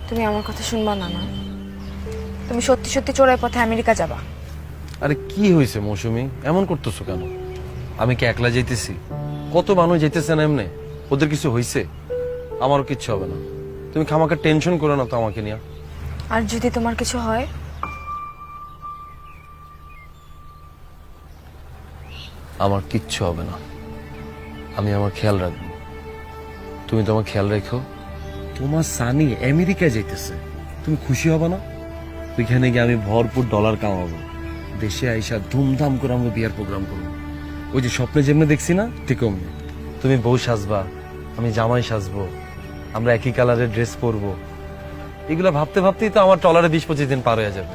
তুমি আমার কথা শুনবা না? না, তুমি সত্যি সত্যি চোরাই পথে আমেরিকা যাবা? আরে কি হয়েছে মৌসুমী, এমন করতেছো কেন? আমি কি একলা যাইতেছি? কত মানুষ যাইতেছে না এমনি? ওদের কিছু হয়েছে? আমারও কিচ্ছু হবে না। তুমি খামাকা টেনশন করো না তো আমাকে নিয়ে। আর যদি তোমার কিছু হয়? আমার কিচ্ছু হবে না, আমি আমার খেয়াল রাখবো। তুমি তোমার খেয়াল রেখো। তোমার সানি আমেরিকায় যাইতেছে, তুমি খুশি হবে না? ওইখানে গিয়ে আমি ভরপুর ডলার কামাবো, দেশে আইসা ধুমধাম করে আমরা বিয়ার প্রোগ্রাম করবো। ওই যে স্বপ্নে যেমনি দেখছি না, ঠিক অমনি। তুমি বউ সাজবা, আমি জামাই সাজবো, আমরা একই কালারের ড্রেস পরবো। এগুলা ভাবতে ভাবতেই তো আমার টলারে 20-25 দিন পার হয়ে যাবে।